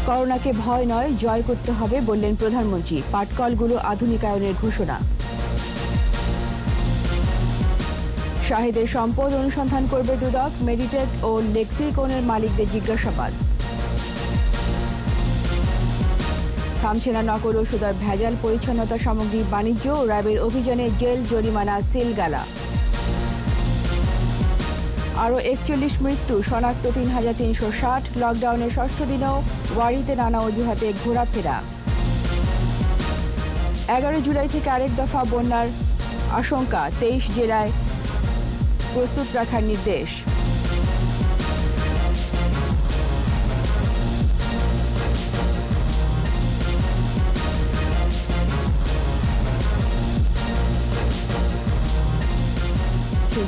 করোনাকে ভয় নয় জয় করতে হবে বললেন প্রধানমন্ত্রী। পাটকলগুলো আধুনিকায়নের ঘোষণা। শাহেদের সম্পদ অনুসন্ধান করবে দুদক। মেডিটেক ও লেক্সিকনের মালিকদের জিজ্ঞাসাবাদ। থামছে না নকল ওষুধ আর ভেজাল পরিচ্ছন্নতা সামগ্রী বাণিজ্য। র্যাবের অভিযানে জেল, জরিমানা, সিলগালা। আরও 41 মৃত্যু, শনাক্ত ৩,৩৬০। লকডাউনের ষষ্ঠ দিনেও ওয়ারিতে নানা অজুহাতে ঘোরাফেরা। 11 জুলাই থেকে আরেক দফা বন্যার আশঙ্কা। 23 জেলায় প্রস্তুত রাখার নির্দেশ।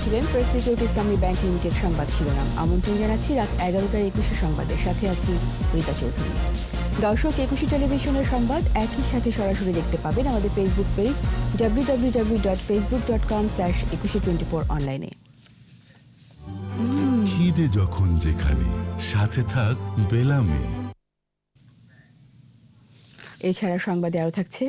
ছিলেন প্রেস সিকিউরিটি ইসলামী ব্যাংক লিমিটেড সংবাদ শিরোনাম। আমন্ত্রণ জানাচ্ছি রাত 11টার 21 সংবাদের সাথে আছি রীতা চৌধুরী। দর্শক, 21 টেলিভিশনের সংবাদ একই সাথে সরাসরি দেখতে পাবেন আমাদের ফেসবুক পেজ www.facebook.com/2124 অনলাইনে। খিদে যখন যেখানে, সাথে থাক বেলামে। এছাড়া সংবাদে আরও থাকছে,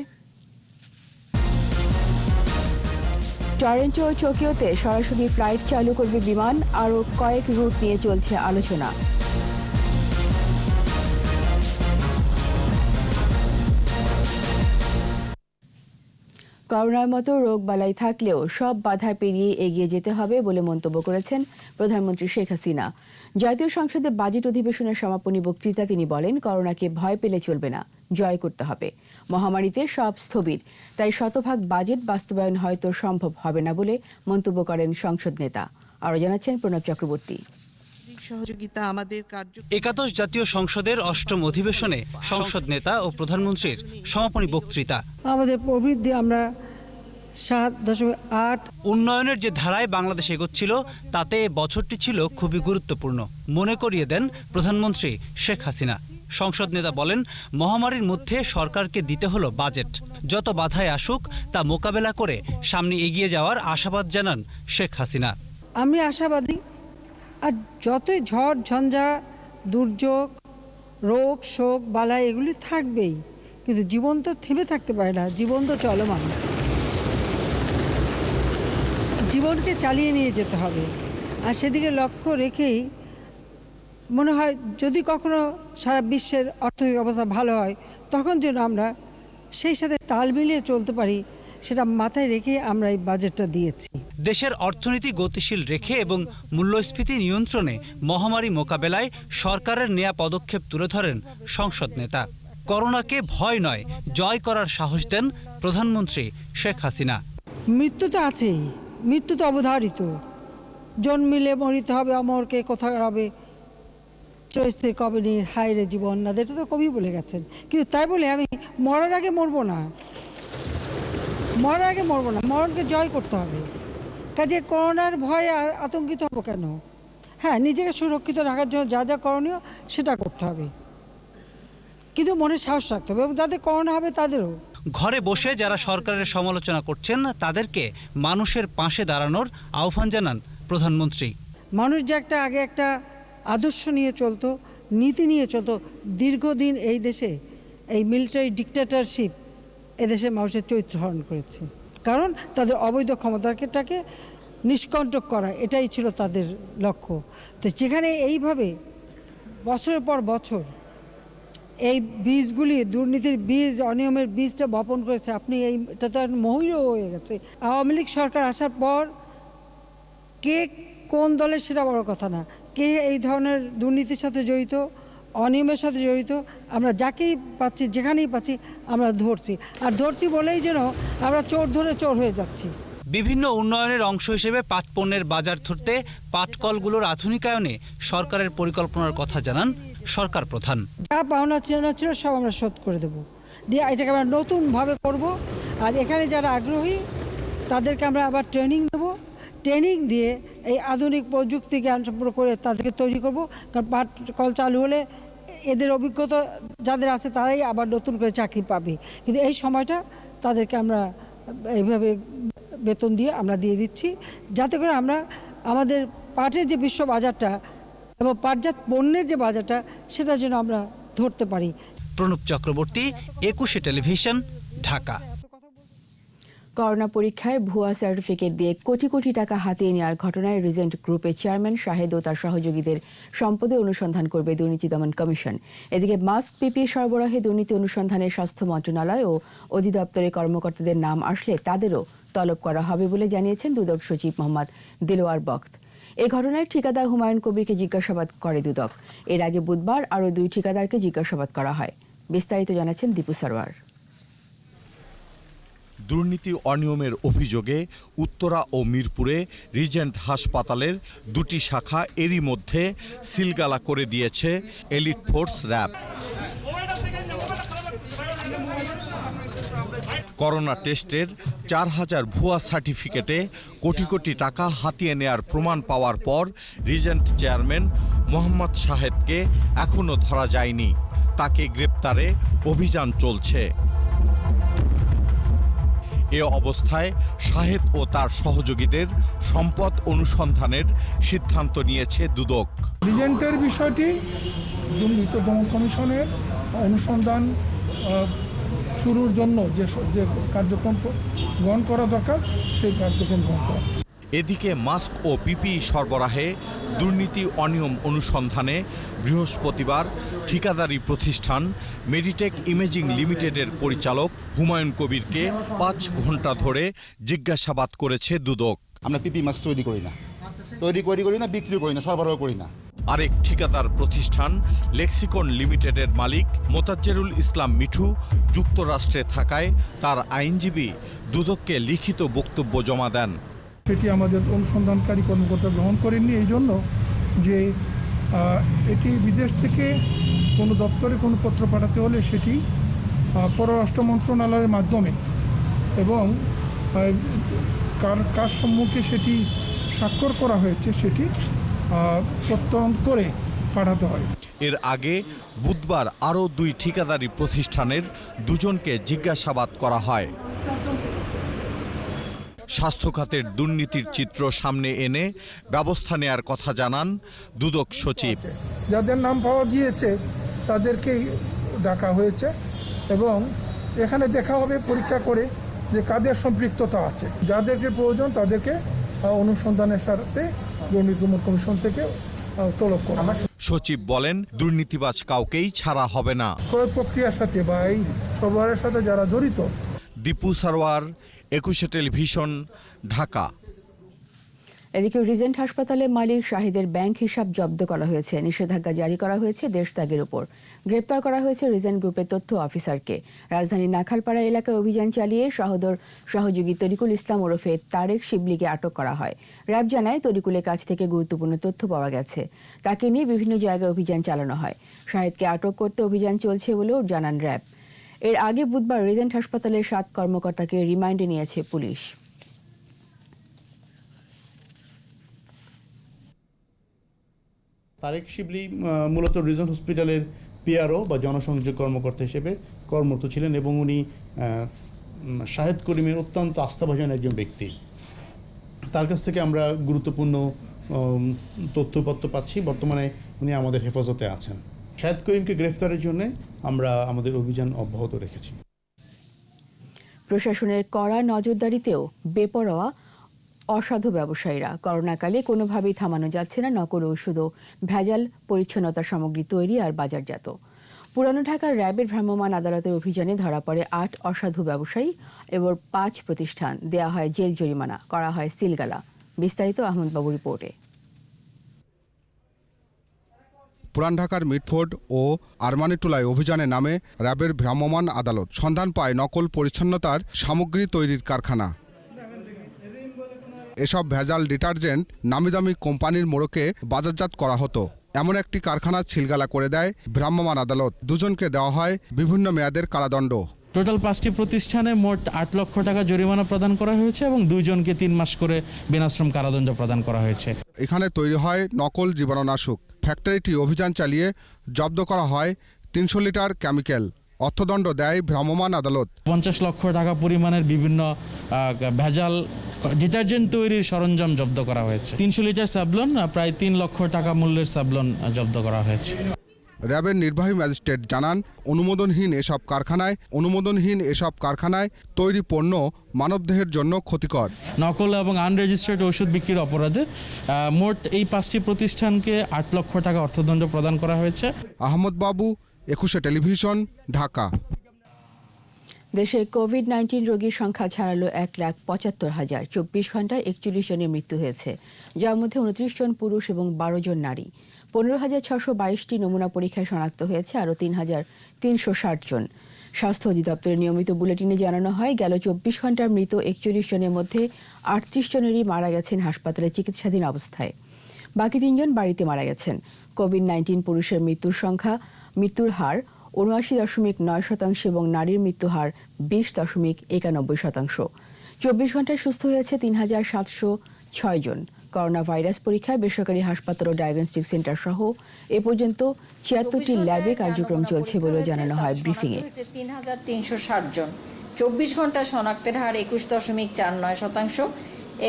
টরন্টো ও টোকিওতে সরাসরি ফ্লাইট চালু করবে বিমান। আরও কয়েক রুট নিয়ে চলছে আলোচনা। করোনার মতো রোগবালাই থাকলেও সব বাধা পেরিয়ে এগিয়ে যেতে হবে বলে মন্তব্য করেছেন প্রধানমন্ত্রী শেখ হাসিনা। জাতীয় সংসদে বাজেট অধিবেশনের সমাপনী বক্তৃতা তিনি বলেন, করোনাকে ভয় পেলে চলবে না, জয় করতে হবে। মহামারীতে সব স্থবির, তাই শতভাগ বাজেট বাস্তবায়ন হয়তো সম্ভব হবে না বলে মন্তব্য করেন সংসদ নেতা। আরও জানাচ্ছেন প্রণব চক্রবর্তী। একাদশ জাতীয় সংসদের অষ্টম অধিবেশনে সংসদ নেতা ও প্রধানমন্ত্রীর সমাপনী বক্তৃতা। আমাদের প্রবৃদ্ধি আমরা 7.8। উন্নয়নের যে ধারায় বাংলাদেশ এগোচ্ছিল তাতে বছরটি ছিল খুবই গুরুত্বপূর্ণ মনে করিয়ে দেন প্রধানমন্ত্রী শেখ হাসিনা। সংসদ নেতা বলেন, মহামারীর মধ্যে সরকারকে দিতে হলো বাজেট। যত বাধায় আসুক তা মোকাবেলা করে সামনে এগিয়ে যাওয়ার আশাবাদ জানান শেখ হাসিনা। আমি আশাবাদী, আর যতই ঝড় ঝঞ্ঝা, দুর্যোগ, রোগ শোক বালাই এগুলি থাকবেই, কিন্তু জীবন তো থেমে থাকতে পারে না। জীবন তো চলমান, জীবনকে চালিয়ে নিয়ে যেতে হবে। আর সেদিকে লক্ষ্য রেখেই মনে হয় যদি কখনো সারা বিশ্বের অর্থনৈতিক অবস্থা ভালো হয়, তখন যেন আমরা সেই সাথে তাল মিলিয়ে চলতে পারি, সেটা মাথায় রেখে আমরা এই বাজেটটা দিয়েছি। দেশের অর্থনীতি গতিশীল রেখে এবং মূল্যস্ফীতি নিয়ন্ত্রণে মহামারী মোকাবেলায় সরকারের নেয়া পদক্ষেপ তুলে ধরেন সংসদ নেতা। করোনাকে ভয় নয় জয় করার সাহস দেন প্রধানমন্ত্রী শেখ হাসিনা। মৃত্যু তো আছেই, মৃত্যু তো অবধারিত। জন্মিলে মরিতে হবে, অমরকে কোথায় হবে, চৈস্তের কবে নীর হায়রে জীবন না, এটা তো কবি বলে গেছেন। কিন্তু তাই বলে আমি মরার আগে মরবো না, মরার আগে মরবো না, মরণকে জয় করতে হবে। কাজে করোনার ভয়ে আতঙ্কিত হবো কেন? হ্যাঁ, নিজেকে সুরক্ষিত রাখার জন্য যা যা করণীয় সেটা করতে হবে, কিন্তু মনে সাহস রাখতে হবে, এবং যাদের করোনা হবে তাদেরও। ঘরে বসে যারা সরকারের সমালোচনা করছেন তাদেরকে মানুষের পাশে দাঁড়ানোর আহ্বান জানান প্রধানমন্ত্রী। মানুষ যে আগে একটা আদর্শ নিয়ে চলতো, নীতি নিয়ে চলতো, দীর্ঘদিন এই দেশে এই মিলিটারি ডিক্টেটরশিপ এদেশে মানুষের চরিত্র হরণ করেছে। কারণ তাদের অবৈধ ক্ষমতাটাকে নিষ্কণ্টক করা, এটাই ছিল তাদের লক্ষ্য। তো যেখানে এইভাবে বছরের পর বছর এই বীজগুলি, দুর্নীতির বীজ, অনিয়মের বীজটা বপন করেছে, আপনি এটা তো মহিলা হয়ে গেছে। আওয়ামী লীগ সরকার আসার পর কে কোন দলের সেটা বড় কথা না, কে এই ধরনের দুর্নীতির সাথে জড়িত, অনিয়মের সাথে জড়িত, আমরা যাকেই পাচ্ছি, যেখানেই পাচ্ছি আমরা ধরছি। আর ধরছি বলেই যেন আমরা চোর ধরে চোর হয়ে যাচ্ছি। বিভিন্ন উন্নয়নের অংশ হিসেবে পাট পণ্যের বাজার ধরতে পাটকলগুলোর আধুনিকায়নে সরকারের পরিকল্পনার কথা জানান সরকার প্রধান। যা পাওনা ছিল সব আমরা শোধ করে দেবো, দিয়ে এটাকে আমরা নতুনভাবে করব। আর এখানে যারা আগ্রহী তাদেরকে আমরা আবার ট্রেনিং দেবো, ট্রেনিং দিয়ে এই আধুনিক প্রযুক্তি জ্ঞান সম্পর্ক করে তাদেরকে তৈরি করব। কারণ পাট কল চালু হলে এদের অভিজ্ঞতা যাদের আছে তারাই আবার নতুন করে চাকরি পাবে, কিন্তু এই সময়টা তাদেরকে আমরা এইভাবে বেতন দিয়ে আমরা দিয়ে দিচ্ছি, যাতে করে আমরা আমাদের পাটের যে বিশ্ব বাজারটা এবং পাটজাত পণ্যের যে বাজারটা সেটার জন্য আমরা ধরতে পারি। প্রণব চক্রবর্তী, 21 টেলিভিশন, ঢাকা। করোনা পরীক্ষায় ভুয়া সার্টিফিকেট দিয়ে কোটি কোটি টাকা হাতিয়ে নেওয়ার ঘটনায় রিজেন্ট গ্রুপের চেয়ারম্যান শাহেদ ও তার সহযোগীদের সম্পদে অনুসন্ধান করবে দুর্নীতি দমন কমিশন। এদিকে মাস্ক, পিপিই সরবরাহে দুর্নীতি অনুসন্ধানে স্বাস্থ্য মন্ত্রণালয় ও অধিদপ্তরের কর্মকর্তাদের নাম আসলে তাদেরও তলব করা হবে বলে জানিয়েছেন দুদক সচিব মোহাম্মদ দিলওয়ার বখত। এই ঘটনায় ঠিকাদার হুমায়ুন কবিরকে জিজ্ঞাসাবাদ করে দুদক। এর আগে বুধবার আরও 2 ঠিকাদারকে জিজ্ঞাসাবাদ করা হয়। বিস্তারিত জানাচ্ছেন দীপু সরওয়ার। দুর্নীতি অনিয়মের অভিযোগে উত্তরা ও মিরপুরে রিজেন্ট হাসপাতালের 2টি শাখা এরই মধ্যে সিলগালা করে দিয়েছে এলিট ফোর্স র্যাব। করোনা টেস্টের 4000 ভুয়া সার্টিফিকেটে কোটি কোটি টাকা হাতিয়ে নেয়ার প্রমাণ পাওয়ার পর রিজেন্ট চেয়ারম্যান মোহাম্মদ শাহেদকে এখনও ধরা যায়নি। তাকে গ্রেপ্তারে অভিযান চলছে। এ অবস্থায় শাহেদ ও তার সহযোগীদের সম্পদ অনুসন্ধানের সিদ্ধান্ত নিয়েছে দুদক। রিজেন্টের বিষয়টি দুর্নীতি দমন কমিশনের অনুসন্ধান শুরুর জন্য যে কার্যক্রম গ্রহণ করা দরকার সেই কার্যক্রম গ্রহণ করা। এদিকে মাস্ক ও পিপিই সরবরাহে দুর্নীতি অনিয়ম অনুসন্ধানে বৃহস্পতিবার ঠিকাদারি প্রতিষ্ঠান মেডিটেক ইমেজিং লিমিটেডের পরিচালক হুমায়ুন কবিরকে 5 ঘন্টা ধরে জিজ্ঞাসাবাদ করেছে দুদক। আমরা পিপি মাস্ক তৈরি করি না, বিক্রি করি না, সরবরাহ করি না। আরেক ঠিকাদার প্রতিষ্ঠান লেক্সিকন লিমিটেডের মালিক মোতাজ্জেরুল ইসলাম মিঠু যুক্তরাষ্ট্রে থাকায় তার আইনজীবী দুদককে লিখিত বক্তব্য জমা দেন। সেটি আমাদের অনুসন্ধানকারী কর্মকর্তা গ্রহণ করেননি এই জন্য যে এটি বিদেশ থেকে কোনো দপ্তরে কোনো পত্র পাঠাতে হলে সেটি পররাষ্ট্র মন্ত্রণালয়ের মাধ্যমে এবং কার সম্মুখে সেটি স্বাক্ষর করা হয়েছে সেটি প্রত্যয়ন করে পাঠাতে হয়। এর আগে বুধবার আরও 2 ঠিকাদারি প্রতিষ্ঠানের 2 জনকে জিজ্ঞাসাবাদ করা হয়। স্বাস্থ্য খাতের দুর্নীতির চিত্র সামনে এনে ব্যবস্থা নেয়ার কথা জানান দুদক সচিব। যাদের নাম পাওয়া গিয়েছে তাদেরকেই ডাকা হয়েছে এবং এখানে দেখা হবে পরীক্ষা করে যে কাদের সম্পৃক্ততা আছে। যাদেরকে প্রয়োজন তাদেরকে অনুসন্ধানের সাথে দুর্নীতি দমন কমিশন থেকে তলব করা। সচিব বলেন, দুর্নীতিবাজ কাউকেই ছাড়া হবে না। ক্রয় প্রক্রিয়ার সাথে বা এই সরবরাহের সাথে যারা জড়িত। দীপু সরওয়ার, 21 টেলিভিশন, ঢাকা। এদিকে রিজেন্ট হাসপাতালে মালিক শাহিদের ব্যাংক হিসাব জব্দ করা হয়েছে। নিষেধাজ্ঞা জারি করা হয়েছে দেশত্যাগের উপর। গ্রেপ্তার করা হয়েছে রিজেন্ট গ্রুপের তথ্য অফিসারকে। রাজধানীর নাখালপাড়া এলাকায় অভিযান চালিয়ে সহোদর সহযোগী তরিকুল ইসলাম ওরফে তারেক শিবলিকে আটক করা হয়। র্যাব জানায় তরিকুলের কাছ থেকে গুরুত্বপূর্ণ তথ্য পাওয়া গেছে। তাকে নিয়ে বিভিন্ন জায়গায় অভিযান চালানো হয়। শাহিদকে আটক করতে অভিযান চলছে বলেও জানান র্যাব। এর আগে বুধবার রিজেন্ট হাসপাতালের 7 কর্মকর্তাকে রিমান্ডে নিয়েছে পুলিশ। তারেক শিবলি মূলত রিজেন্ট হসপিটালের পিআরও বা জনসংযোগ কর্মকর্তা হিসেবে কর্মরত ছিলেন এবং উনি শাহেদ করিমের অত্যন্ত আস্থাভাজন একজন ব্যক্তি। তার কাছ থেকে আমরা গুরুত্বপূর্ণ তথ্যপত্র পাচ্ছি। বর্তমানে উনি আমাদের হেফাজতে আছেন। শাহেদ করিমকে গ্রেফতারের জন্য আমরা আমাদের অভিযান অব্যাহত রেখেছি। প্রশাসনের কড়া নজরদারিতেও বেপরোয়া অসাধু ব্যবসায়ীরা। করোনাকালে কোনোভাবেই থামানো যাচ্ছে না নকল ওষুধ ও ভেজাল পরিচ্ছন্নতা সামগ্রী তৈরি আর বাজারজাত। পুরানো ঢাকার র্যাবের ভ্রাম্যমাণ আদালতের অভিযানে ধরা পড়ে 8 অসাধু ব্যবসায়ী এবং 5 প্রতিষ্ঠান। দেয়া হয় জেল জরিমানা, করা হয় সিলগালা। বিস্তারিত আহমদ বাবু রিপোর্টে। পুরান ঢাকার মিটফোর্ড ও আরমানিটোলায় অভিযানে নামে র্যাবের ভ্রাম্যমাণ আদালত। সন্ধান পায় নকল পরিচ্ছন্নতার সামগ্রী তৈরির কারখানা। এসব ভেজাল ডিটারজেন্ট নামিদামি কোম্পানির মোড়কে বাজারজাত করা হতো। এমন একটি কারখানা সিলগালা করে দেয় ভ্রাম্যমাণ আদালত। 2 জনকে দেওয়া হয় বিভিন্ন মেয়াদের কারাদণ্ড। টোটাল 5টি প্রতিষ্ঠানে মোট 8 লক্ষ টাকা জরিমানা প্রদান করা হয়েছে এবং 2 জনকে 3 মাস করে বিনাশ্রম কারাদণ্ড প্রদান করা হয়েছে। এখানে তৈরি হয় নকল জীবাণুনাশক। ফ্যাক্টরিটি অভিযান চালিয়ে জব্দ করা হয় 300 লিটার কেমিক্যাল। অর্থদণ্ড দেয় ভ্রাম্যমাণ আদালত। 50 লক্ষ টাকা পরিমাণের বিভিন্ন ভেজাল ডিটারজেন্ট তৈরির সরঞ্জাম জব্দ করা হয়েছে। 300 লিটার স্যাভলন, প্রায় 3 লক্ষ টাকা মূল্যের স্যাভলন জব্দ করা হয়েছে। র্যাবের নির্বাহী ম্যাজিস্ট্রেট জানান, অনুমোদনহীন এসব কারখানায় তৈরি পণ্য মানবদেহের জন্য ক্ষতিকর। নকল এবং আনরেজিস্টার্ড ওষুধ বিক্রির অপরাধে মোট এই 5টি প্রতিষ্ঠানকে 8 লক্ষ টাকা অর্থদণ্ড প্রদান করা হয়েছে। আহমদ বাবু, 21 টেলিভিশন, ঢাকা। দেশে কোভিড-19 রোগীর সংখ্যা ছাড়ালো 1,75,000। 24 ঘন্টায় 41 জনের মৃত্যু হয়েছে, যার মধ্যে 29 জন পুরুষ এবং 12 জন নারী। 15,622টি নমুনা পরীক্ষায় শনাক্ত হয়েছে আরও 3,360 জন। স্বাস্থ্য অধিদপ্তরের নিয়মিত বুলেটিনে জানানো হয়, গেল 24 ঘন্টার মৃত 41 জনের মধ্যে 38 জনেরই মারা গেছেন হাসপাতালে চিকিৎসাধীন অবস্থায়। বাকি 3 জন বাড়িতে মারা গেছেন। কোভিড-19 পুরুষের মৃত্যুর হার 79.9% এবং নারীর মৃত্যু হার 20.91%। 24 ঘন্টায় সুস্থ হয়েছে 3,706 জন। করোনা ভাইরাস পরীক্ষায় বেসরকারি হাসপাতাল ও ডায়াগনস্টিক সেন্টার সহ এ পর্যন্ত 76টি ল্যাবে কার্যক্রম চলছে বলেও জানানো হয় ব্রিফিংয়ে। 3,360 জন। 24 ঘন্টা শনাক্তের হার 21.49%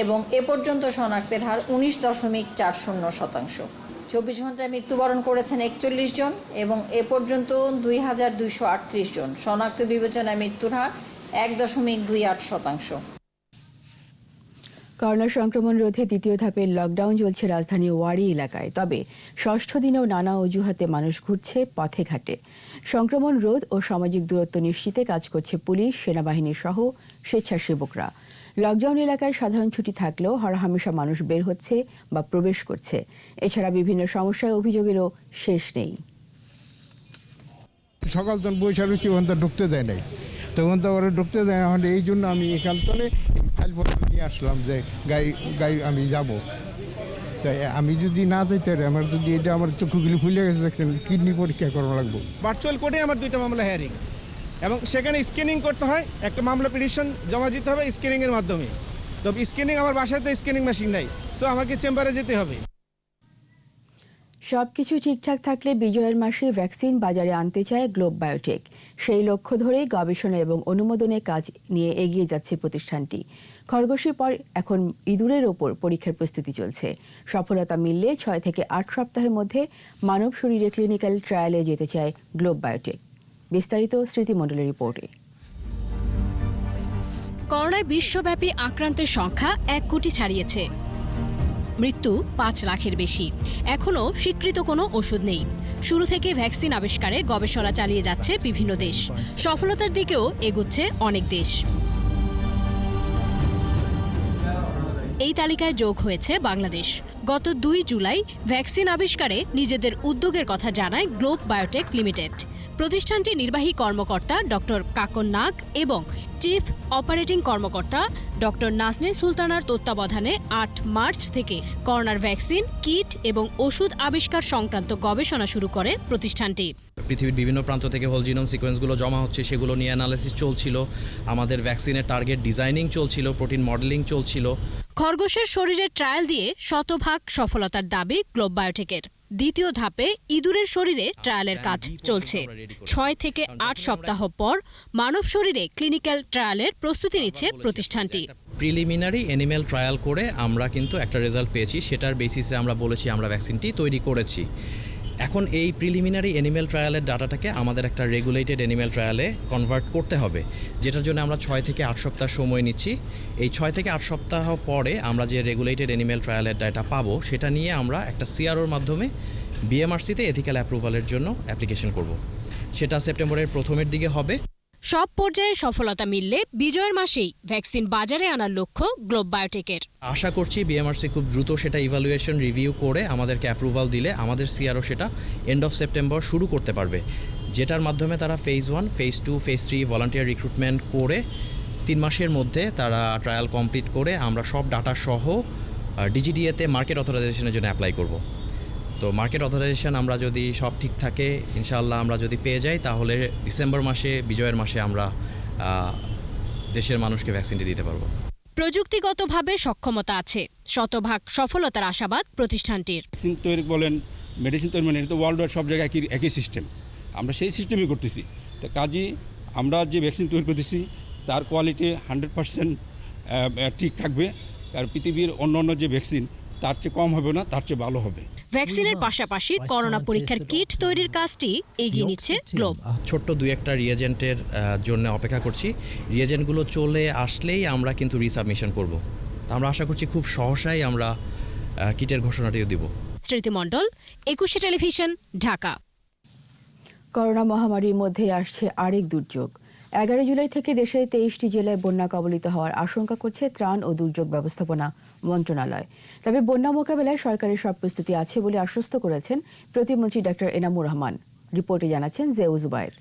এবং এ পর্যন্ত শনাক্তের হার 19.40%। 24 ঘন্টায় মৃত্যুবরণ করেছেন 41 জন এবং এ পর্যন্ত 2,238 জন। শনাক্ত বিবেচনায় মৃত্যুর হার 1.28%। করোনা সংক্রমণ রোধে দ্বিতীয় ধাপের লকডাউন চলছে রাজধানী ওয়ারী এলাকায়। তবে ষষ্ঠ দিনেও নানা অজুহাতে মানুষ ঘুরছে পথে ঘাটে। সংক্রমণ রোধ ও সামাজিক দূরত্ব নিশ্চিতে কাজ করছে পুলিশ, সেনাবাহিনী সহ স্বেচ্ছাসেবকরা। লকডাউন এলাকায় সাধারণ ছুটি থাকলেও হরহামেশা মানুষ বের হচ্ছে বা প্রবেশ করছে। এছাড়া বিভিন্ন সমস্যায় অভিযোগেরও শেষ নেই। সকাল তখন বৈশা রুচি ওখান তো ঢুকতে দেয় নাই, তখন তো ওরা ঢুকতে দেয় না। এই জন্য আমি এখান থেকে ফাইলপত্র নিয়ে আসলাম যে গাড়ি আমি যাব। তাই আমি যদি না যাইতে আমার যদি এটা আমার চক্ষুগুলি ফুলে গেছে, দেখছেন কিডনি পরীক্ষা করা লাগবে। ভার্চুয়াল কোর্টে আমার 2টা মামলা হেয়ারিং এবং সেখানে স্ক্যানিং করতে হয়। একটা মামলা পিটিশন জমা দিতে হবে স্ক্যানিংয়ের মাধ্যমে। তো স্ক্যানিং আমার বাসায় তো স্ক্যানিং মেশিন নাই, সো আমাকে চেম্বারে যেতে হবে। সবকিছু ঠিকঠাক থাকলে বিজয়ের মাসে ভ্যাকসিন বাজারে আনতে চায় গ্লোব বায়োটেক। সেই লক্ষ্য ধরেই গবেষণা এবং অনুমোদনের কাজ নিয়ে এগিয়ে যাচ্ছে প্রতিষ্ঠানটি। খরগোশের পর এখন ইঁদুরের ওপর পরীক্ষার প্রস্তুতি চলছে। সফলতা মিললে 6 থেকে 8 সপ্তাহের মধ্যে মানব শরীরে ক্লিনিক্যাল ট্রায়ালে যেতে চায় গ্লোব বায়োটেক। বিস্তারিত স্মৃতিমণ্ডলের রিপোর্টে। করোনায় বিশ্বব্যাপী আক্রান্তের সংখ্যা 1 কোটি ছাড়িয়েছে, মৃত্যু 5 লাখের বেশি। এখনও স্বীকৃত কোনো ওষুধ নেই। শুরু থেকে ভ্যাকসিন আবিষ্কারে গবেষণা চালিয়ে যাচ্ছে বিভিন্ন দেশ। সফলতার দিকেও এগুচ্ছে অনেক দেশ। এই তালিকায় যোগ হয়েছে বাংলাদেশ। গত 2 জুলাই ভ্যাকসিন আবিষ্কারে নিজেদের উদ্যোগের কথা জানায় গ্লোব বায়োটেক লিমিটেড। প্রতিষ্ঠানটির নির্বাহী কর্মকর্তা ডক্টর কাকন নাগ এবং চিফ অপারেটিং কর্মকর্তা ডক্টর নাজনীন সুলতানার তত্ত্বাবধানে 8 মার্চ থেকে করোনার ভ্যাকসিন, কিট এবং ওষুধ আবিষ্কার সংক্রান্ত গবেষণা শুরু করে প্রতিষ্ঠানটি। পৃথিবীর বিভিন্ন প্রান্ত থেকে হোল জিনোম সিকোয়েন্সগুলো জমা হচ্ছে, সেগুলো নিয়ে অ্যানালাইসিস চলছিল। আমাদের ভ্যাকসিনের টার্গেট ডিজাইনিং চলছিল, প্রোটিন মডেলিং চলছিল। খরগোশের শরীরে ট্রায়াল দিয়ে শতভাগ সফলতার দাবি গ্লোব বায়োটেকের। দ্বিতীয় ধাপে ইঁদুরের শরীরে ট্রায়ালের কাজ চলছে। 6 থেকে 8 সপ্তাহ পর মানব শরীরে ক্লিনিক্যাল ট্রায়ালের প্রস্তুতি নিচ্ছে প্রতিষ্ঠানটি। প্রিলিমিনারি অ্যানিম্যাল ট্রায়াল করে আমরা কিন্তু একটা রেজাল্ট পেয়েছি, সেটার বেসিসে আমরা বলেছি আমরা ভ্যাকসিনটি তৈরি করেছি। এখন এই প্রিলিমিনারি অ্যানিম্যাল ট্রায়ালের ডাটাটাকে আমাদের একটা রেগুলেটেড অ্যানিম্যাল ট্রায়ালে কনভার্ট করতে হবে, যেটার জন্য আমরা 6 থেকে 8 সপ্তাহ সময় নিচ্ছি। এই 6 থেকে 8 সপ্তাহ পরে আমরা যে রেগুলেটেড অ্যানিম্যাল ট্রায়ালের ডাটা পাবো, সেটা নিয়ে আমরা একটা সিআরওর মাধ্যমে বিএমআরসিতে এথিক্যাল অ্যাপ্রুভালের জন্য অ্যাপ্লিকেশন করব। সেটা সেপ্টেম্বরের প্রথমের দিকে হবে। সব পর্যায়ে সফলতা মিললে বিজয়ের মাসেই ভ্যাকসিন বাজারে আনার লক্ষ্য গ্লোব বায়োটেকের। আশা করছি বিএমআরসি খুব দ্রুত সেটা ইভ্যালুয়েশন রিভিউ করে আমাদেরকে অ্যাপ্রুভাল দিলে আমাদের সিআরও সেটা এন্ড অফ সেপ্টেম্বর শুরু করতে পারবে, যেটার মাধ্যমে তারা phase 1, phase 2, phase 3 volunteer recruitment করে 3 মাসের মধ্যে তারা ট্রায়াল কমপ্লিট করে আমরা সব ডাটা সহ ডিজিডিএতে মার্কেট অথরাইজেশনের জন্য অ্যাপ্লাই করব। তো মার্কেট অথরাইজেশন আমরা যদি সব ঠিক থাকে, ইনশাআল্লাহ আমরা যদি পেয়ে যাই, তাহলে ডিসেম্বর মাসে বিজয়ের মাসে আমরা দেশের মানুষকে ভ্যাকসিনটি দিতে পারবো। প্রযুক্তিগতভাবে সক্ষমতা আছে, শতভাগ সফলতার আশাবাদ প্রতিষ্ঠানটির। ভ্যাকসিন তৈরি বলেন, মেডিসিন তৈরি মানে তো ওয়ার্ল্ড ওয়াইড সব জায়গায় একই সিস্টেম, আমরা সেই সিস্টেমই করতেছি। তো কাজেই আমরা যে ভ্যাকসিন তৈরি করতেছি তার কোয়ালিটি 100% ঠিক থাকবে। আর পৃথিবীর অন্য যে ভ্যাকসিন তার চেয়ে কম হবে না, তার চেয়ে ভালো হবে। ভ্যাকসিনের পাশাপাশি করোনা পরীক্ষার কিট তৈরির কাজটি এগিয়ে নিচ্ছে গ্লোব। ছোট্ট 2-1টা রিয়েজেন্টের জন্য অপেক্ষা করছি। রিয়েজেন্টগুলো চলে আসলেই আমরা কিন্তু রিসাবমিশন করব। আমরা আশা করছি খুব সহসাই আমরা কিটের ঘোষণাটিও দিব। স্মৃতিমণ্ডল, 21 টেলিভিশন, ঢাকা। করোনা মহামারীর মধ্যে আসছে আরেক দুর্যোগ। 11 জুলাই থেকে দেশে 23টি জেলায় বন্যা কবলিত হওয়ার আশঙ্কা করছে ত্রাণ ও দুর্যোগ ব্যবস্থাপনা মন্ত্রণালয়। তবে বন্যা মোকাবেলায় সরকারের সব প্রস্তুতি আছে বলে আশ্বস্ত করেছেন প্রতিমন্ত্রী ডক্টর এনামুর রহমান। রিপোর্টে জানাচ্ছেন জেউ জুবায়ের।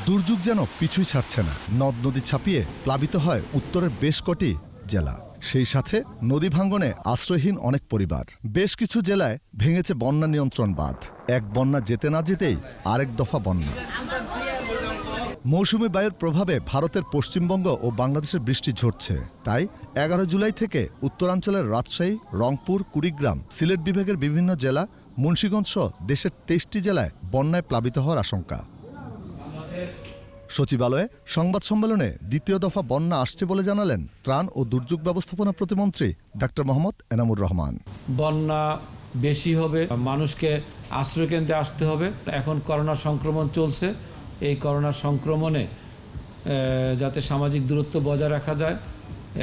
দুর্যোগ যেন পিছুই ছাড়ছে না। নদ নদী ছাপিয়ে প্লাবিত হয় উত্তরের বেশ কটি জেলা। সেই সাথে নদী ভাঙ্গনে আশ্রয়হীন অনেক পরিবার। বেশ কিছু জেলায় ভেঙেছে বন্যা নিয়ন্ত্রণ বাঁধ। এক বন্যা যেতে না যেতেই আরেক দফা বন্যা। মৌসুমী বায়ুর প্রভাবে ভারতের পশ্চিমবঙ্গ ও বাংলাদেশের বৃষ্টি ঝরছে। তাই 11 জুলাই থেকে উত্তরাঞ্চলের রাজশাহী, রংপুর, কুড়িগ্রাম, সিলেট বিভাগের বিভিন্ন জেলা, মুন্সিগঞ্জ সহ দেশের 23টি জেলায় বন্যায় প্লাবিত হওয়ার আশঙ্কা। সচিবালয়ে সংবাদ সম্মেলনে দ্বিতীয় দফা বন্যা আসছে বলে জানালেন ত্রাণ ও দুর্যোগ ব্যবস্থাপনা প্রতিমন্ত্রী ডক্টর মোহাম্মদ এনামুর রহমান। বন্যা বেশি হবে, মানুষকে আশ্রয়কেন্দ্রে আসতে হবে। এখন করোনা সংক্রমণ চলছে, এই করোনা সংক্রমণে যাতে সামাজিক দূরত্ব বজায় রাখা যায়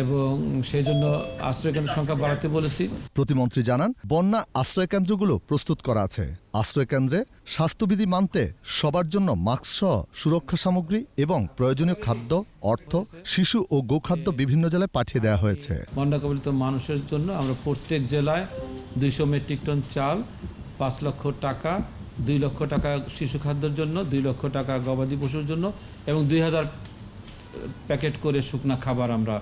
এবং সেই জন্য আশ্রয়কেন্দ্রের সংখ্যা বাড়াতে বলেছি। প্রতিমন্ত্রী জানান, বন্যা আশ্রয়কেন্দ্রগুলো প্রস্তুত করা আছে। আশ্রয়কেন্দ্রে স্বাস্থ্যবিধি মানতে সবার জন্য মাস্ক সহ সুরক্ষা সামগ্রী এবং প্রয়োজনীয় খাদ্য, অর্থ, শিশু ও গোখাদ্য বিভিন্ন জেলায় পাঠিয়ে দেওয়া হয়েছে। বন্যা কবলিত মানুষের জন্য আমরা প্রত্যেক জেলায় 200 মেট্রিক টন চাল, 5 লক্ষ টাকা, 2 লক্ষ টাকা শিশু খাদ্যের জন্য, 2 লক্ষ টাকা গবাদি পশুর জন্য এবং 2000 প্যাকেট করে শুকনা খাবার আমরা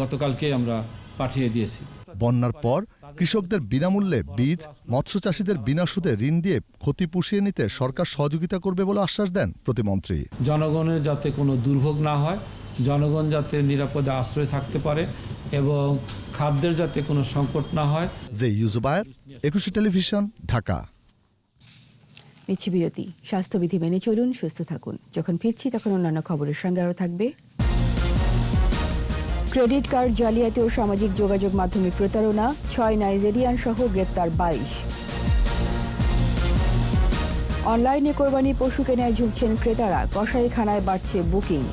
গতকালকে আমরা পাঠিয়ে দিয়েছি। বন্যার পর কৃষকদের বিনামূল্যে বীজ, মৎস্য চাষীদের বিনা সুদে ঋণ দিয়ে ক্ষতি পুষিয়ে নিতে সরকার সহযোগিতা করবে বলে আশ্বাস দেন প্রতিমন্ত্রী। জনগণের যাতে কোনো দুর্ভোগ না হয়, জনগণ যাতে নিরাপদে আশ্রয় থাকতে পারে এবং খাদ্যের যাতে কোনো সংকট না হয়। জেউ জুবায়ের, 21 টেলিভিশন, ঢাকা। নিচ্ছি বিরতি। স্বাস্থ্যবিধি মেনে চলুন, সুস্থ থাকুন। যখন ফিরছি তখন অন্যান্য খবরের সঙ্গে আরও থাকবে ক্রেডিট কার্ড জালিয়াতি ও সামাজিক যোগাযোগ মাধ্যমে প্রতারণা, 6 নাইজেরিয়ান সহ গ্রেপ্তার 22। অনলাইনে কোরবানি পশু কেনায় ঝুঁকছেন ক্রেতারা, কসাইখানায় বাড়ছে বুকিং।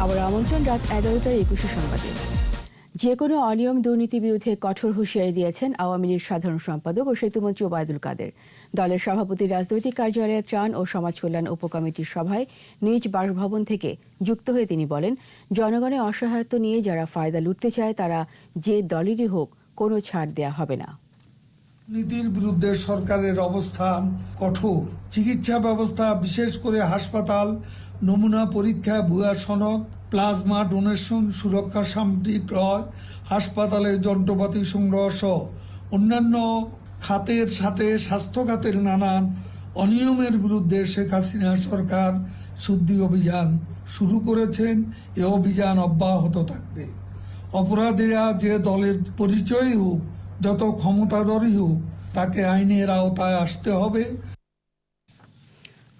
আবার আমন্ত্রণ রাত 11টার 21 সংবাদে। যে কোনো অনিয়ম দুর্নীতি বিরুদ্ধে কঠোর হুঁশিয়ারি দিয়েছেন আওয়ামী লীগ সাধারণ সম্পাদক ও সেতুমন্ত্রী ওবায়দুল কাদের। দলের সভাপতি রাজনৈতিক কার্যালয়ে ত্রাণ ও সমাজ কল্যাণ উপকমিটির সভায় নিজ বাসভবন থেকে যুক্ত হয়ে তিনি বলেন, জনগণের অসহায়ত্ব নিয়ে যারা ফায়দা লুটতে চায় তারা যে দলেরই হোক কোনো ছাড় দেয়া হবে না। নীতির বিরুদ্ধে সরকারের অবস্থান কঠোর। চিকিৎসা ব্যবস্থা, বিশেষ করে হাসপাতাল, নমুনা পরীক্ষা, ভুয়া সনদ, প্লাজমা ডোনেশন, সুরক্ষা সামগ্রী ক্রয়, হাসপাতালের যন্ত্রপাতি সংগ্রহ সহ অন্যান্য খাতের সাথে স্বাস্থ্য খাতের নানান অনিয়মের বিরুদ্ধে শেখ হাসিনা সরকার শুদ্ধি অভিযান শুরু করেছেন। এ অভিযান অব্যাহত থাকবে। অপরাধীরা যে দলের পরিচয়ই হোক, যত ক্ষমতাধরই হোক, তাকে আইনের আওতায় আসতে হবে।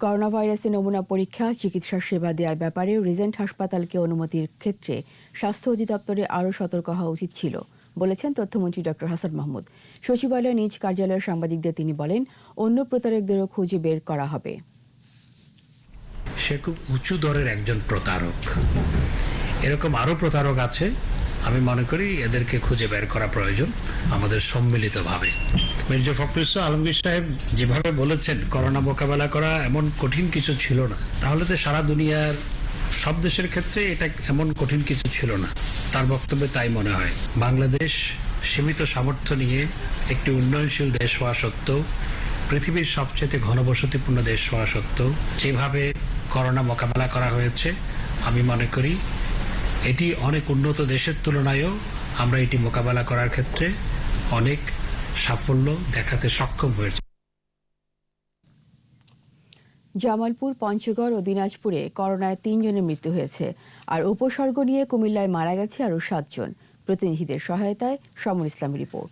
করোনা ভাইরাসের নমুনা পরীক্ষা, চিকিৎসা সেবা দেওয়ার ব্যাপারে রিজেন্ট হাসপাতালকে অনুমতির ক্ষেত্রে স্বাস্থ্য অধিদপ্তরে আরও সতর্ক হওয়া উচিত ছিল বলেছেন তথ্যমন্ত্রী ডক্টর হাসান মাহমুদ। সচিবালয়ে নিজ কার্যালয়ের সাংবাদিকদের তিনি বলেন, অন্য প্রতারকদেরও খুঁজে বের করা হবে। সে খুব উঁচু দরের একজন প্রতারক। এরকম আরও প্রতারক আছে। আমি মনে করি এদেরকে খুঁজে বের করা প্রয়োজন আমাদের সম্মিলিতভাবে। মির্জা ফখরুল আলমগীর সাহেব যেভাবে বলেছেন করোনা মোকাবেলা করা এমন কঠিন কিছু ছিল না, তাহলে তো সারা দুনিয়ার সব দেশের ক্ষেত্রে এটা এমন কঠিন কিছু ছিল না। তার বক্তব্যে তাই মনে হয়। বাংলাদেশ সীমিত সামর্থ্য নিয়ে একটি উন্নয়নশীল দেশ হওয়া সত্ত্বেও, পৃথিবীর সবচেয়ে ঘনবসতিপূর্ণ দেশ হওয়া সত্ত্বেও যেভাবে করোনা মোকাবেলা করা হয়েছে, আমি মনে করি এটি অনেক উন্নত দেশের তুলনায়ও আমরা এটি মোকাবেলা করার ক্ষেত্রে অনেক সাফল্য দেখাতে সক্ষম হয়েছে। জামালপুর, পঞ্চগড় ও দিনাজপুরে করোনায় 3 জনের মৃত্যু হয়েছে, আর উপসর্গ নিয়ে কুমিল্লায় মারা গেছে আরও 7 জন। প্রতিনিধিদের সহায়তায় সমর ইসলামের রিপোর্ট।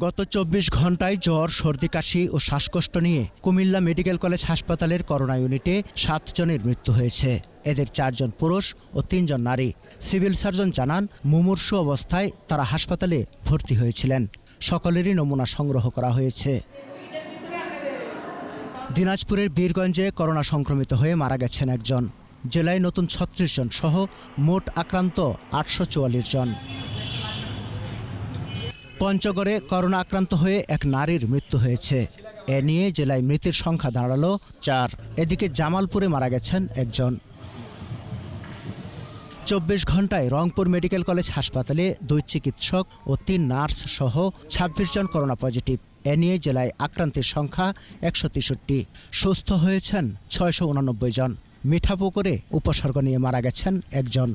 গত 24 ঘন্টায় জ্বর, সর্দি, কাশি ও শ্বাসকষ্ট নিয়ে কুমিল্লা মেডিকেল কলেজ হাসপাতালের করোনা ইউনিটে 7 জনের মৃত্যু হয়েছে। এদের 4 জন পুরুষ ও 3 জন নারী। সিভিল সার্জন জানান, মুমূর্ষু অবস্থায় তারা হাসপাতালে ভর্তি হয়েছিলেন। সকলেরই নমুনা সংগ্রহ করা হয়েছে। দিনাজপুরের বীরগঞ্জে করোনা সংক্রমিত হয়ে মারা গেছেন একজন। জেলায় নতুন 36 জন সহ মোট আক্রান্ত 844 জন। পঞ্চগড়ে করোনা আক্রান্ত হয়ে এক নারীর মৃত্যু হয়েছে। এ নিয়ে জেলায় মৃতের সংখ্যা দাঁড়ালো 4। এদিকে জামালপুরে মারা গেছেন একজন। 24 ঘন্টায় রংপুর মেডিকেল কলেজ হাসপাতালে 2 চিকিৎসক ও 3 নার্স সহ 26 জন করোনা পজিটিভ। এ নিয়ে জেলায় আক্রান্তের সংখ্যা 163। সুস্থ হয়েছেন 689 জন। মিঠাপুকুরে উপসর্গ নিয়ে মারা গেছেন একজন।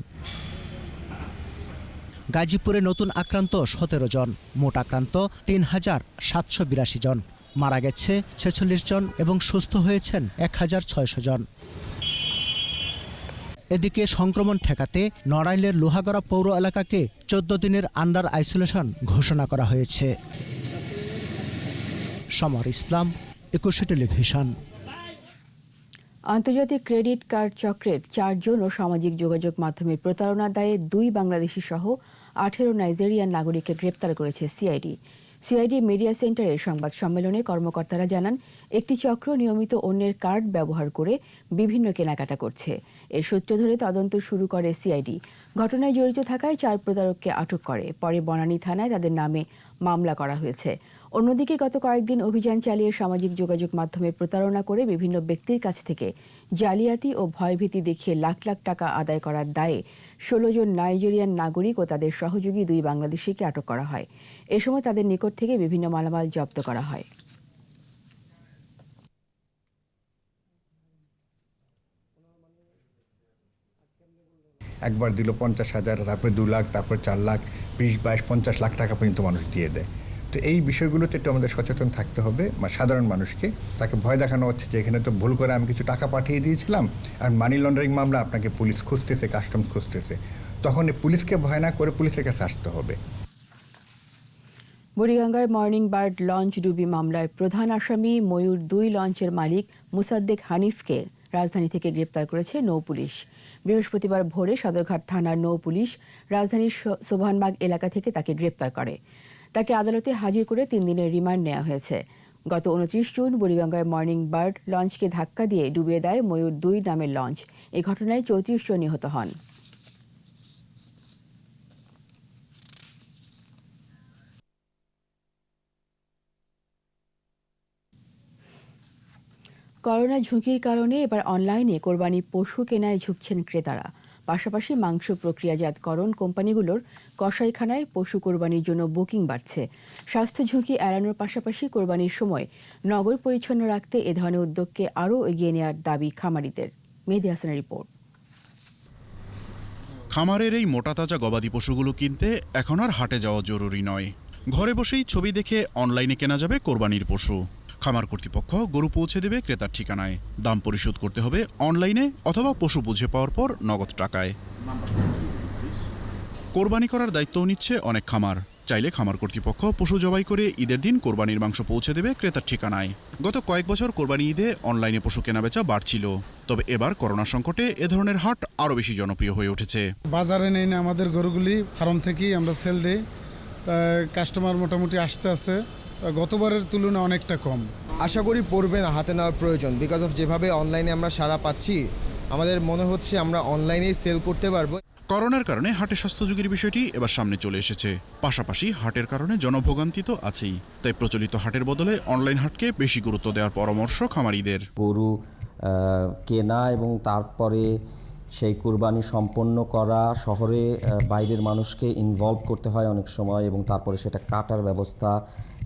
গাজীপুরে নতুন আক্রান্ত 17 জন। মোট আক্রান্ত 3782 জন। মারা গেছে 46 জন এবং সুস্থ হয়েছেন 1600 জন। এদিকে সংক্রমণ ঠেকাতে নড়াইলের লোহাগড়া পৌর এলাকাকে 14 দিনের আন্ডার আইসোলেশন ঘোষণা করা হয়েছে। সমর ইসলাম, 21 টেলিভিশন। আন্তর্জাতিক ক্রেডিট কার্ড চক্রের 4 জন ও সামাজিক যোগাযোগ মাধ্যমের প্রতারণার দায়ে 2 বাংলাদেশি সহ 18 নাইজেরিয়ান নাগরিককে গ্রেপ্তার করেছে সিআইডি। সিআইডি মিডিয়া সেন্টারের সংবাদ সম্মেলনে কর্মকর্তারা জানান, একটি চক্র নিয়মিত অন্যের কার্ড ব্যবহার করে বিভিন্ন কেনাকাটা করছে। এর সূত্র ধরে তদন্ত শুরু করে সিআইডি। ঘটনায় জড়িত থাকায় 4 প্রতারককে আটক করে। পরে বনানী থানায় তাদের নামে মামলা করা হয়েছে। অন্যদিকে গত কয়েকদিন অভিযান চালিয়ে সামাজিক যোগাযোগ মাধ্যমে প্রতারণা করে বিভিন্ন ব্যক্তির কাছ থেকে জালিয়াতি ও ভয়ভীতি দেখিয়ে লাখ লাখ টাকা আদায় করার দায়ে 16 জন নাইজেরিয়ান নাগরিক ও তাদের সহযোগী 2 বাংলাদেশিকে আটক করা হয়। এ সময় তাদের নিকট থেকে বিভিন্ন মালামাল জব্দ করা হয়। একবার দিল 50,000, তারপরে 2 লাখ, তারপর 4 লাখ, 20, 22, 50 লাখ টাকা পর্যন্ত মানুষ দিয়ে দেয়। তো এই বিষয়গুলোতে একটু আমাদের সচেতন থাকতে হবে। সাধারণ মানুষকে তাকে ভয় দেখানো হচ্ছে যে এখানে তো ভুল করে আমি কিছু টাকা পাঠিয়ে দিয়েছিলাম, আর মানি লন্ডারিং মামলা আপনাকে পুলিশ খুঁজতেছে, কাস্টমস খুঁজতেছে। তখন পুলিশকে ভয় না করে পুলিশের কাছে আসতে হবে। বুড়িগঙ্গায় মর্নিং বার্ড লঞ্চ ডুবি মামলায় প্রধান আসামি ময়ূর 2 লঞ্চের মালিক মুসাদ্দেক হানিফকে রাজধানী থেকে গ্রেপ্তার করেছে নৌ পুলিশ। বৃহস্পতিবার ভোরে সদরঘাট থানার নৌ পুলিশ রাজধানীর সোভানবাগ এলাকা থেকে তাকে গ্রেপ্তার করে। তাকে আদালতে হাজির করে 3 দিনের রিমান্ড নেওয়া হয়েছে। গত 29 জুন বুড়িগঙ্গায় মর্নিং বার্ড লঞ্চকে ধাক্কা দিয়ে ডুবিয়ে দেয় ময়ূর 2 নামের লঞ্চ। এই ঘটনায় 34 জন নিহত হন। করোনা ঝুঁকির কারণে এবার অনলাইনে কোরবানি পশু কেনায় ঝুঁকছেন ক্রেতারা। পাশাপাশি মাংস প্রক্রিয়াজাতকরণ কোম্পানিগুলোর কসাইখানায় পশু কোরবানির জন্য বুকিং বাড়ছে। স্বাস্থ্য ঝুঁকি এড়ানোর পাশাপাশি কোরবানির সময় নগর পরিচ্ছন্ন রাখতে এ ধরনের উদ্যোগকে আরও এগিয়ে নেওয়ার দাবি খামারিদের। মেহেদী হাসানের রিপোর্ট। খামারের এই মোটাতাজা গবাদি পশুগুলো কিনতে এখন আর হাটে যাওয়া জরুরি নয়। ঘরে বসেই ছবি দেখে অনলাইনে কেনা যাবে কোরবানির পশু। খামার কর্তৃপক্ষ গরু পৌঁছে দেবে ক্রেতার ঠিকানায়। দাম পরিশোধ করতে হবে অনলাইনে অথবা পশু বুঝে পাওয়ার পর নগদ টাকায়। কোরবানি করার দায়িত্বও নিচ্ছে অনেক খামার। চাইলে খামার কর্তৃপক্ষ পশু জবাই করে ঈদের দিন কোরবানির মাংস পৌঁছে দেবে ক্রেতার ঠিকানায়। গত কয়েক বছর কোরবানি ঈদে অনলাইনে পশু কেনাবেচা বাড়ছিল, তবে এবার করোনা সংকটে এ ধরনের হাট আরও বেশি জনপ্রিয় হয়ে উঠেছে। বাজারে নেই না, আমাদের গরুগুলি ফার্ম থেকেই আমরা সেল দিই। কাস্টমার মোটামুটি আসতে আছে, গতবারের তুলনায় অনেকটা কম। আশা করি পড়বে না, হাতে নেওয়ার প্রয়োজন। বিকজ অফ যেভাবে অনলাইনে আমরা সাড়া পাচ্ছি, আমাদের মনে হচ্ছে আমরা অনলাইনেই সেল করতে পারবো। করোনার কারণে হাটে স্বাস্থ্য ঝুঁকির বিষয়টি এবার সামনে চলে এসেছে। পাশাপাশি হাটের কারণে জনভোগান্তি তো আছেই, তাই প্রচলিত হাটের বদলে অনলাইন হাটকে বেশি গুরুত্ব দেওয়ার পরামর্শ খামারিদের। গরু কেনা এবং তারপরে সেই কুরবানি সম্পন্ন করা, শহরে বাইরের মানুষকে ইনভলভ করতে হয় অনেক সময়, এবং তারপরে সেটা কাটার ব্যবস্থা,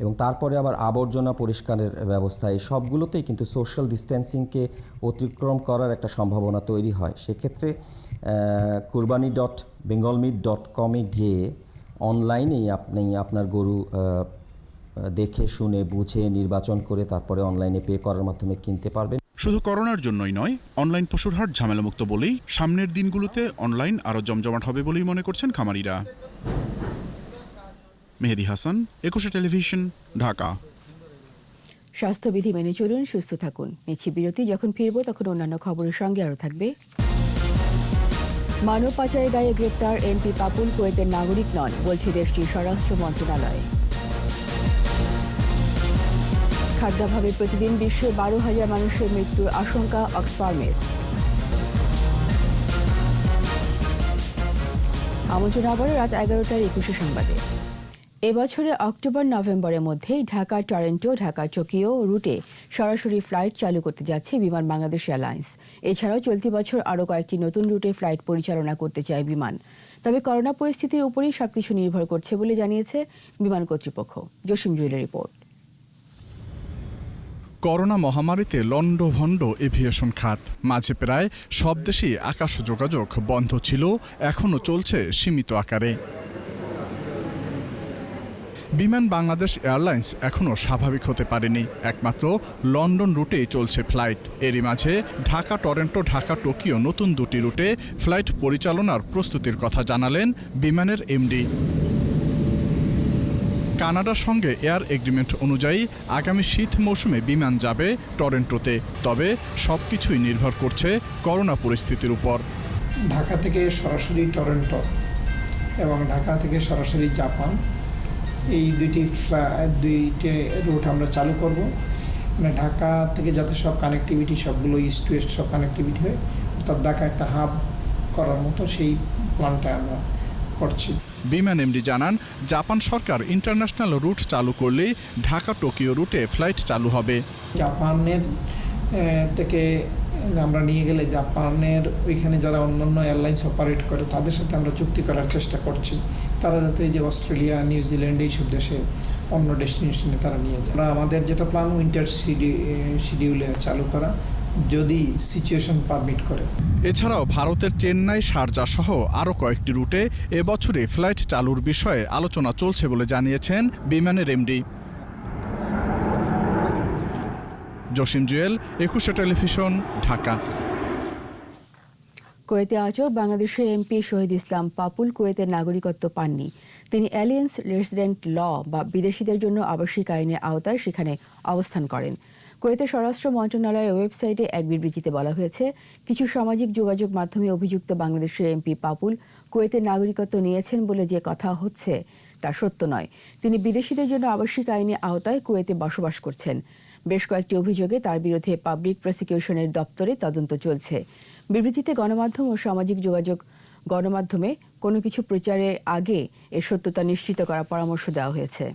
এবং তারপরে আবার আবর্জনা পরিষ্কারের ব্যবস্থা, এই সবগুলোতেই কিন্তু সোশ্যাল ডিস্টেন্সিংকে অতিক্রম করার একটা সম্ভাবনা তৈরি হয়। সেক্ষেত্রে kurbani.bengalmeat.com-এ গিয়ে অনলাইনেই আপনি আপনার গরু দেখে শুনে বুঝে নির্বাচন করে তারপরে অনলাইনে পে করার মাধ্যমে কিনতে পারবেন। শুধু করোনার জন্যই নয়, অনলাইন পশুর হাট ঝামেলামুক্ত বলেই সামনের দিনগুলোতে অনলাইন আরও জমজমাট হবে বলেই মনে করছেন খামারিরা। মেহেদি হাসান, 21 টেলিভিশন, ঢাকা। স্বাস্থ্যবিধি মেনে চলুন, সুস্থ থাকুন। নিচ্ছি বিরতি, যখন ফিরব তখন অন্যান্য খবরের সঙ্গে আরও থাকবে। মানব পাচারের দায়ে গ্রেপ্তার এমপি পাপুল কুয়েতের নাগরিক নন, বলছে দেশটির স্বরাষ্ট্র মন্ত্রণালয়। খাদ্যাভাবে প্রতিদিন বিশ্বে 12,000 মানুষের মৃত্যুর আশঙ্কা অক্সফার্মের। আমন্ত্রণ আবারও রাত 11টার 21 সংবাদে। এবছরে অক্টোবর নভেম্বরের মধ্যে ঢাকা টরন্টো, ঢাকা টোকিও রুটে সরাসরি ফ্লাইট চালু করতে যাচ্ছে বিমান বাংলাদেশ এয়ারলাইন্স। এছাড়াও চলতি বছর আরও কয়েকটি নতুন রুটে ফ্লাইট পরিচালনা করতে চায় বিমান। তবে করোনা পরিস্থিতির উপরই সবকিছু নির্ভর করছে বলে জানিয়েছে বিমান কর্তৃপক্ষ। জসিম জুয়েলের রিপোর্ট। করোনা মহামারীতে লন্ডভন্ড এভিয়েশন খাত। মাঝে প্রায় সব দেশেই আকাশ যোগাযোগ বন্ধ ছিল, এখনও চলছে সীমিত আকারে। বিমান বাংলাদেশ এয়ারলাইন্স এখনও স্বাভাবিক হতে পারেনি, একমাত্র লন্ডন রুটেই চলছে ফ্লাইট। এরই মাঝে ঢাকা টরন্টো, ঢাকা টোকিও নতুন দুটি রুটে ফ্লাইট পরিচালনার প্রস্তুতির কথা জানালেন বিমানের এমডি। কানাডার সঙ্গে এয়ার এগ্রিমেন্ট অনুযায়ী আগামী শীত মৌসুমে বিমান যাবে টরন্টোতে। তবে সবকিছুই নির্ভর করছে করোনা পরিস্থিতির উপর। ঢাকা থেকে সরাসরি টরন্টো এবং ঢাকা থেকে সরাসরি জাপান, এই দুইটি রুট আমরা চালু করব। মানে ঢাকা থেকে যাতে সব কানেক্টিভিটি, সবগুলো ইস্ট ওয়েস্ট সব কানেক্টিভিটি হয়, অর্থাৎ ঢাকা একটা হাব করার মতো সেই প্ল্যানটা আমরা করছি। বিমান এমডি জানান, জাপান সরকার ইন্টারন্যাশনাল রুট চালু করলেই ঢাকা টোকিও রুটে ফ্লাইট চালু হবে। জাপানের থেকে আমরা নিয়ে গেলে জাপানের ওইখানে যারা অন্যান্য এয়ারলাইন্স অপারেট করে তাদের সাথে আমরা চুক্তি করার চেষ্টা করছি, তারা যাতে এই যে অস্ট্রেলিয়া, নিউজিল্যান্ড এইসব দেশে অন্য ডেস্টিনেশনে তারা নিয়ে যায়। আমরা আমাদের যেটা প্ল্যান উইন্টার শিডিউলে চালু করা, যদি সিচুয়েশন পারমিট করে। এছাড়াও ভারতের চেন্নাই, শারজা সহ আরও কয়েকটি রুটে এবছরে ফ্লাইট চালুর বিষয়ে আলোচনা চলছে বলে জানিয়েছেন বিমানের এমডি। জসিম জুয়েল, 21 টেলিভিশন, ঢাকা। কুয়েতে আজও বাংলাদেশের এমপি শহীদ ইসলাম পাপুল কুয়েতের নাগরিকত্ব পাননি। তিনি অ্যালিয়েন্স রেসিডেন্ট ল বা বিদেশিদের জন্য আবাসিক আইনের আওতায় সেখানে অবস্থান করেন। কুয়েতের স্বরাষ্ট্র মন্ত্রণালয়ের ওয়েবসাইটে এক বিবৃতিতে বলা হয়েছে, কিছু সামাজিক যোগাযোগ মাধ্যমে অভিযুক্ত বাংলাদেশের এমপি পাপুল কুয়েতের নাগরিকত্ব নিয়েছেন বলে যে কথা হচ্ছে তা সত্য নয়। তিনি বিদেশিদের জন্য আবাসিক আইনের আওতায় কুয়েতে বসবাস করছেন। বেশ কয়েকটি অভিযোগে তার বিরুদ্ধে পাবলিক প্রসিকিউশনের দপ্তরে তদন্ত চলছে। বিবৃতিতে গণমাধ্যম ও সামাজিক যোগাযোগ গণমাধ্যমে কোনো কিছু প্রচারের আগে এর সত্যতা নিশ্চিত করার পরামর্শ দেওয়া হয়েছে।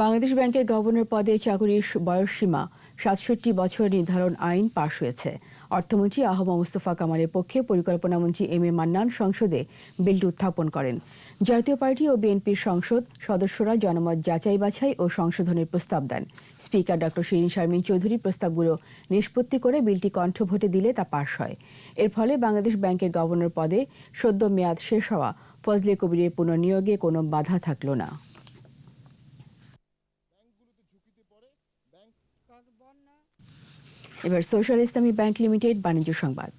বাংলাদেশ ব্যাংকের গভর্নর পদে চাকরির বয়সসীমা ৬৭ বছর নির্ধারণ আইন পাশ হয়েছে। অর্থমন্ত্রী আহম মোস্তফা কামালের পক্ষে পরিকল্পনামন্ত্রী এম এ মান্নান সংসদে বিলটি উত্থাপন করেন। জাতীয় পার্টি ও বিএনপির সংসদ সদস্যরা জনমত যাচাই বাছাই ও সংশোধনের প্রস্তাব দেন। স্পিকার ডক্টর শিরিন শারমিন চৌধুরী প্রস্তাবগুলো নিষ্পত্তি করে বিলটি কণ্ঠভোটে দিলে তা পাশ হয়। এর ফলে বাংলাদেশ ব্যাংকের গভর্নর পদে সদ্য মেয়াদ শেষ হওয়া ফজলে কবিরের পুনর্নিয়োগে কোনো বাধা থাকল না। এবার সোশ্যাল ইসলামী ব্যাংক লিমিটেড বাণিজ্য সংবাদ।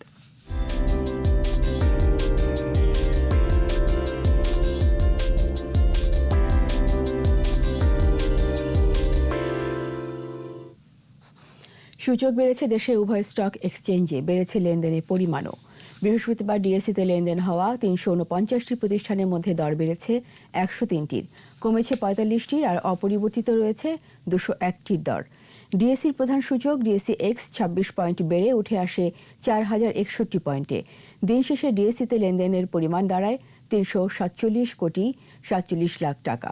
সূচক বেড়েছে দেশের উভয় স্টক এক্সচেঞ্জে, বেড়েছে লেনদেনের পরিমাণও। বৃহস্পতিবার ডিএসইতে লেনদেন হওয়া ৩৪৯টি প্রতিষ্ঠানের মধ্যে দর বেড়েছে ১০৩টির, কমেছে ৪৫টির আর অপরিবর্তিত রয়েছে ২০১টির দর। ডিএসইর প্রধান সূচক ডিএসই এক্স ২৬ পয়েন্ট বেড়ে উঠে আসে ৪,০৬১ পয়েন্টে। দিন শেষে ডিএসইতে লেনদেনের পরিমাণ দাঁড়ায় ৩৪৭ লাখ টাকা।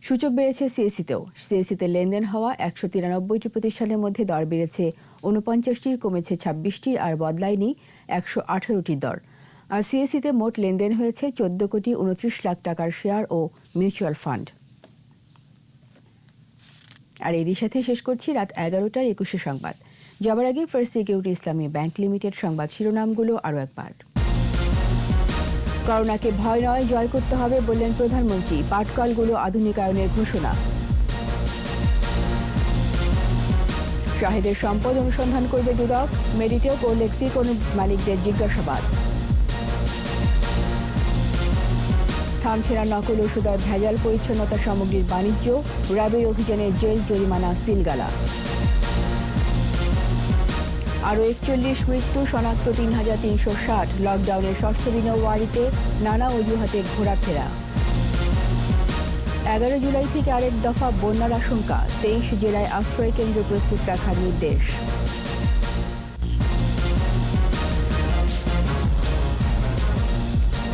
সূচক বেড়েছে সিএসইতেও। সিএসইতে লেনদেন হওয়া ১৯৩টি প্রতিষ্ঠানের মধ্যে দর বেড়েছে ৪৯টির, কমেছে ২৬টির আর বদলায়নি ১১৮টির দর। আর সিএসইতে মোট লেনদেন হয়েছে ১৪,২৯ লাখ টাকার শেয়ার ও মিউচুয়াল ফান্ড। আর এরই সাথে শেষ করছি রাত 11টার 21 সংবাদ। যাবার আগে ফার্স্ট সিকিউরিটি ইসলামী ব্যাংক লিমিটেড সংবাদ শিরোনামগুলো আরও একবার। করোনাকে ভয় নয়, জয় করতে হবে বললেন প্রধানমন্ত্রী। পাটকলগুলো আধুনিকায়নের ঘোষণা। শাহিদের সম্পদ অনুসন্ধান করবে দুদক, মেডিটেক ও লেক্সিকন মালিকদের জিজ্ঞাসাবাদ। থামছে না নকল ওষুধ আর ভেজাল পরিচ্ছন্নতা সামগ্রীর বাণিজ্য, র্যাবের অভিযানে জেল, জরিমানা, সিলগালা। আরও 41 মৃত্যু, শনাক্ত 3,360। লকডাউনের ষষ্ঠ দিনেও ওয়ারিতে নানা অজুহাতে ঘোরাফেরা। 11 জুলাই থেকে আরেক দফা বন্যার আশঙ্কা, 23 জেলায় আশ্রয় কেন্দ্র প্রস্তুত রাখার নির্দেশ।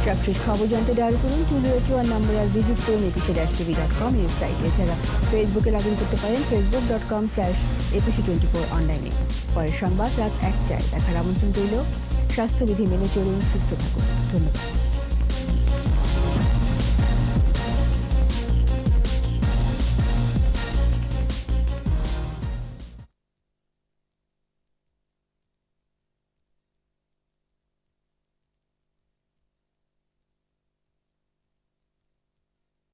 সবশেষ খবর জানতে ডায়াল করুন 2021 নম্বরে আর ভিজিট করুন epic-tv.com ওয়েবসাইট। এছাড়া ফেসবুকে লগ ইন করতে পারেন facebook.com/epic24 অনলাইনে। পরের সংবাদ রাত 1টায় দেখার আমন্ত্রণ রইল। স্বাস্থ্যবিধি মেনে চলুন, সুস্থ থাকুন। ধন্যবাদ।